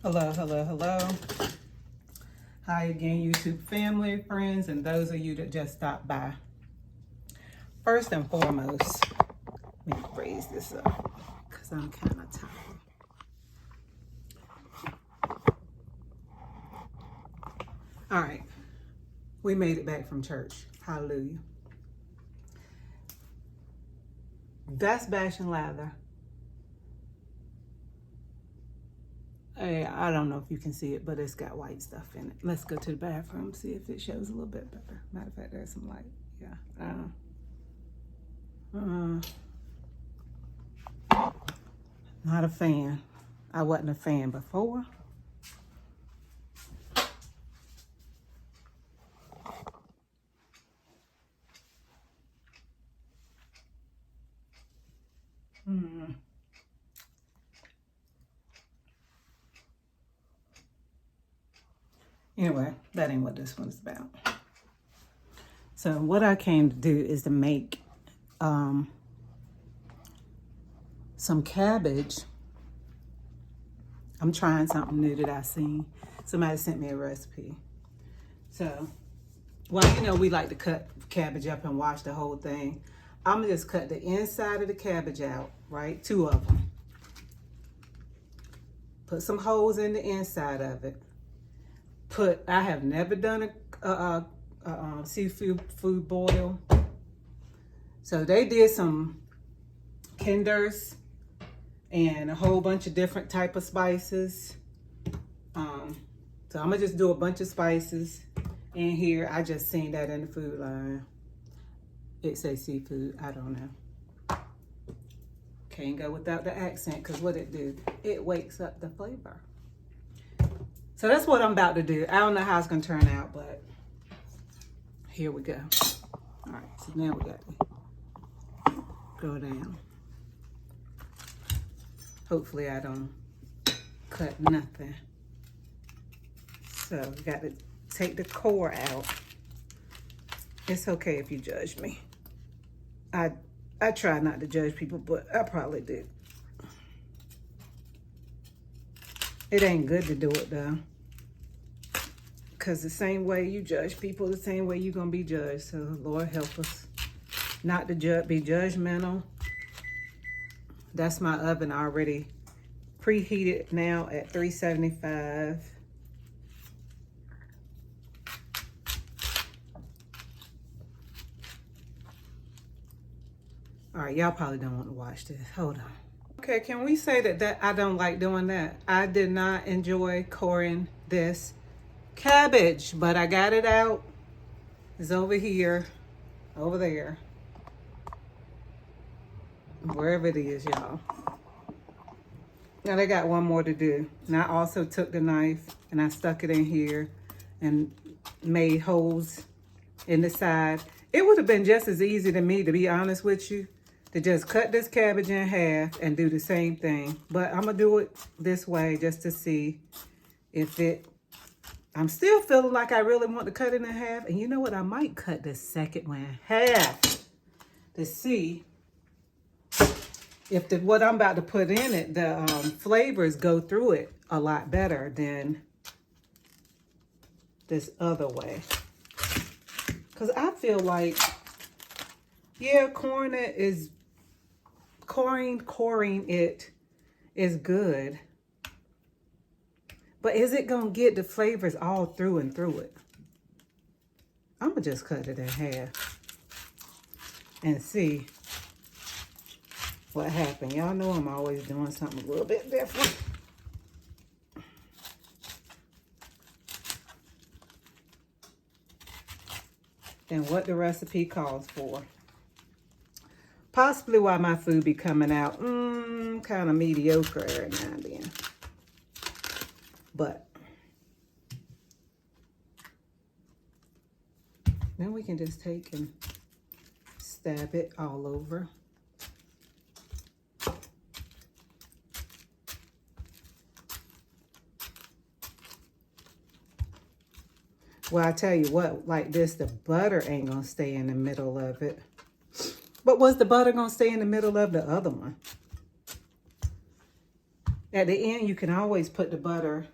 Hello, hello, hello. Hi again, YouTube family, friends, and those of you that just stopped by. First and foremost, let me raise this up because I'm kind of tired. All right, we made it back from church. Hallelujah. That's Bash and Lather. Hey, I don't know if you can see it, but it's got white stuff in it. Let's go to the bathroom, see if it shows a little bit better. Matter of fact, there's some light. Yeah. Not a fan. I wasn't a fan before. Anyway, that ain't what this one's about. So what I came to do is to make some cabbage. I'm trying something new that I seen. Somebody sent me a recipe. So, well, you know, we like to cut cabbage up and wash the whole thing. I'm gonna just cut the inside of the cabbage out, right? 2 of them. Put some holes in the inside of it. I have never done a seafood food boil. So they did some kinders and a whole bunch of different type of spices. So I'm gonna just do a bunch of spices in here. I just seen that in the food line. It says seafood, I don't know. Can't go without the accent, because what it do, it wakes up the flavor. So that's what I'm about to do. I don't know how it's gonna turn out, but here we go. All right, so now we got to go down. Hopefully I don't cut nothing. So we got to take the core out. It's okay if you judge me. I try not to judge people, but I probably do. It ain't good to do it though. Because the same way you judge people, the same way you're going to be judged. So Lord help us not to be judgmental. That's my oven already preheated now at 375. All right, y'all probably don't want to watch this. Hold on. Okay, can we say that I don't like doing that? I did not enjoy coring this cabbage, but I got it out. It's over here, over there, wherever it is, y'all. Now they got one more to do. And I also took the knife and I stuck it in here and made holes in the side. It would have been just as easy to me, to be honest with you, to just cut this cabbage in half and do the same thing. But I'm gonna do it this way just to see if I'm still feeling like I really want to cut it in half. And you know what? I might cut the second one in half to see if what I'm about to put in it, the flavors go through it a lot better than this other way. Because I feel like, yeah, coring it is good. But is it going to get the flavors all through and through it? I'm going to just cut it in half and see what happened. Y'all know I'm always doing something a little bit different. Than what the recipe calls for. Possibly why my food be coming out kind of mediocre every now and then. But then we can just take and stab it all over. Well, I tell you what, like this, the butter ain't gonna stay in the middle of it. But was the butter gonna stay in the middle of the other one? At the end, you can always put the butter.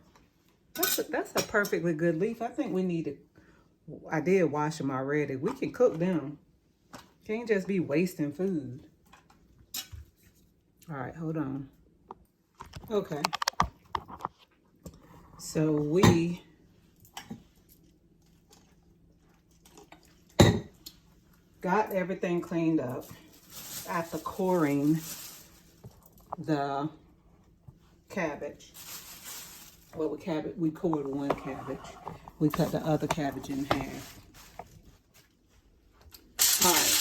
That's a perfectly good leaf. I think we need to, I did wash them already. We can cook them. Can't just be wasting food. All right, hold on. Okay. So we got everything cleaned up after coring the cabbage. Well, we cored one cabbage. We cut the other cabbage in half. All right.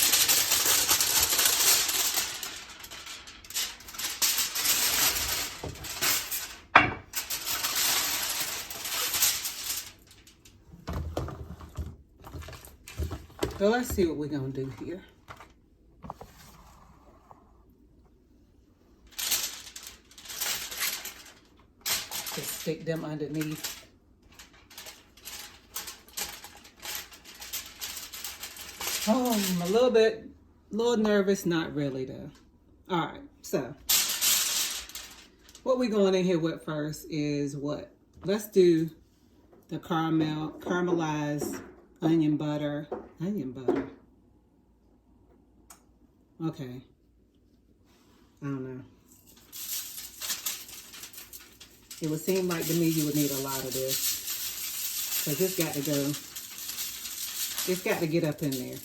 So let's see what we're gonna do here. Just stick them underneath. Oh, I'm a little nervous, not really though. All right, so what we're going in here with first is what? Let's do the caramelized onion butter. Okay. I don't know. It would seem like to me you would need a lot of this. Because it's got to go. It's got to get up in there.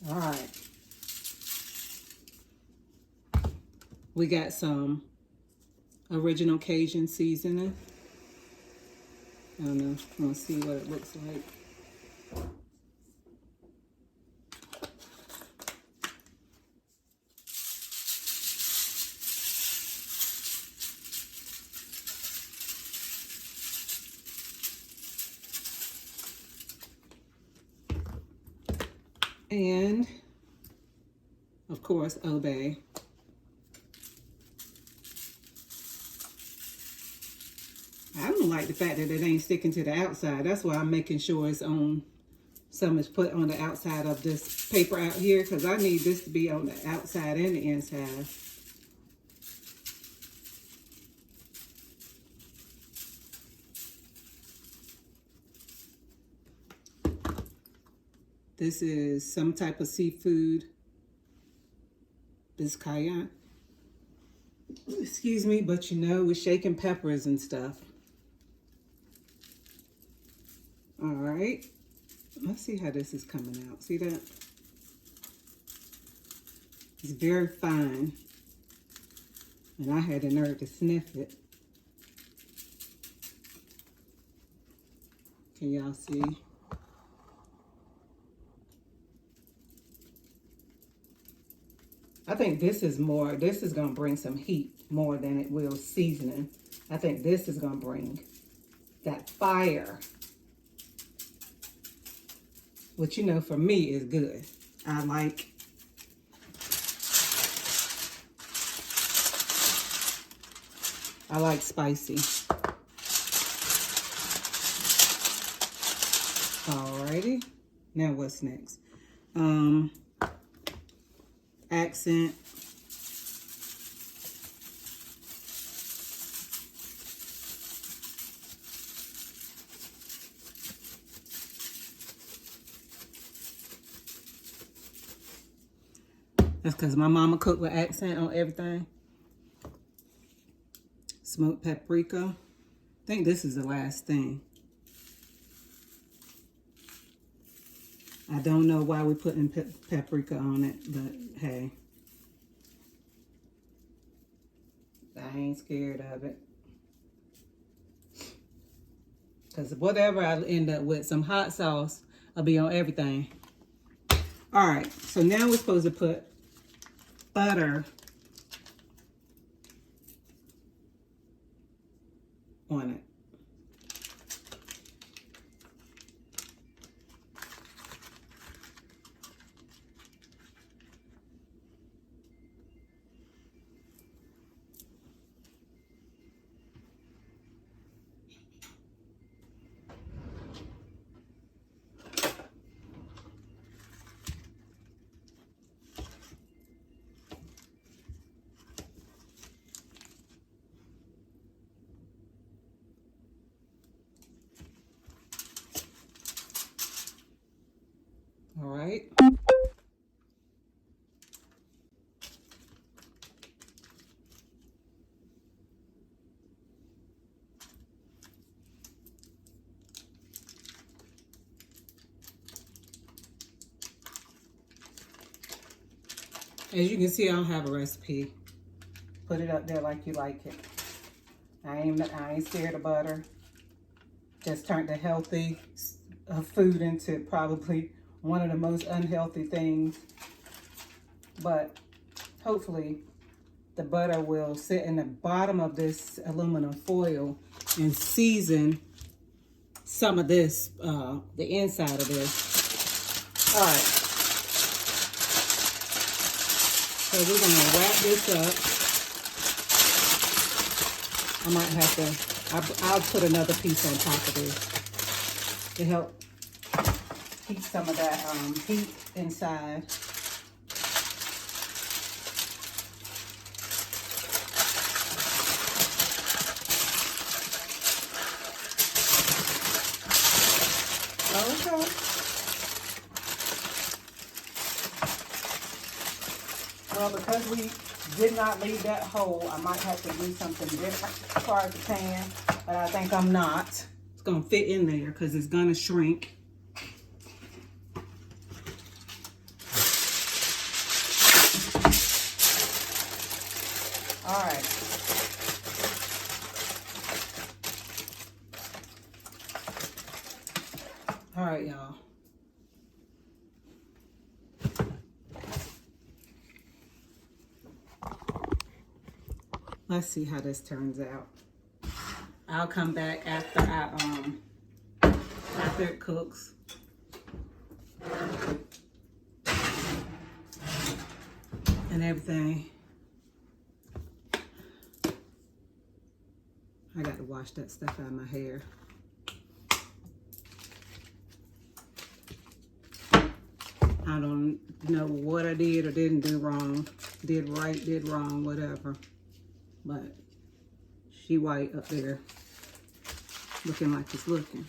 All right. We got some original Cajun seasoning. I don't know. I want to see what it looks like. And, of course, obey. I don't like the fact that it ain't sticking to the outside. That's why I'm making sure it's on, some is put on the outside of this paper out here, because I need this to be on the outside and the inside. This is some type of seafood. Biscaya. Excuse me, but you know, we're shaking peppers and stuff. All right. Let's see how this is coming out. See that? It's very fine. And I had the nerve to sniff it. Can y'all see? I think this is going to bring some heat more than it will seasoning. I think this is going to bring that fire, which, you know, for me is good. I like spicy. Alrighty. Now what's next? Accent. That's because my mama cooked with accent on everything. Smoked paprika. I think this is the last thing. I don't know why we're putting paprika on it, but hey. I ain't scared of it. Because whatever I end up with, some hot sauce will be on everything. All right, so now we're supposed to put butter on it. All right. As you can see, I don't have a recipe. Put it up there like you like it. I ain't scared of butter. Just turned the healthy food into probably one of the most unhealthy things. But hopefully the butter will sit in the bottom of this aluminum foil and season some of this, the inside of this. All right. So we're gonna wrap this up. I might have to, I'll put another piece on top of this to help keep some of that heat inside. Okay. Well, because we did not leave that hole, I might have to do something different as far as the pan, but I think I'm not. It's gonna fit in there because it's gonna shrink. All right. All right, y'all. Let's see how this turns out. I'll come back after after it cooks. And everything. I got to wash that stuff out of my hair. I don't know what I did or didn't do wrong. Did right, did wrong, whatever. But she white up there, looking like it's looking.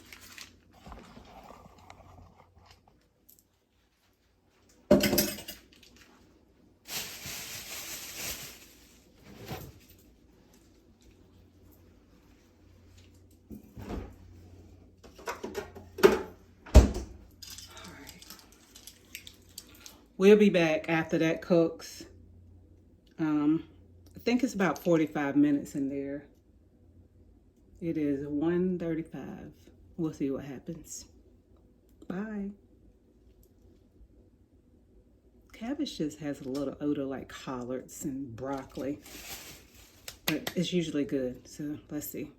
We'll be back after that cooks. I think it's about 45 minutes in there. It is 1:35. We'll see what happens. Bye. Cabbage just has a little odor like collards and broccoli, but it's usually good. So let's see.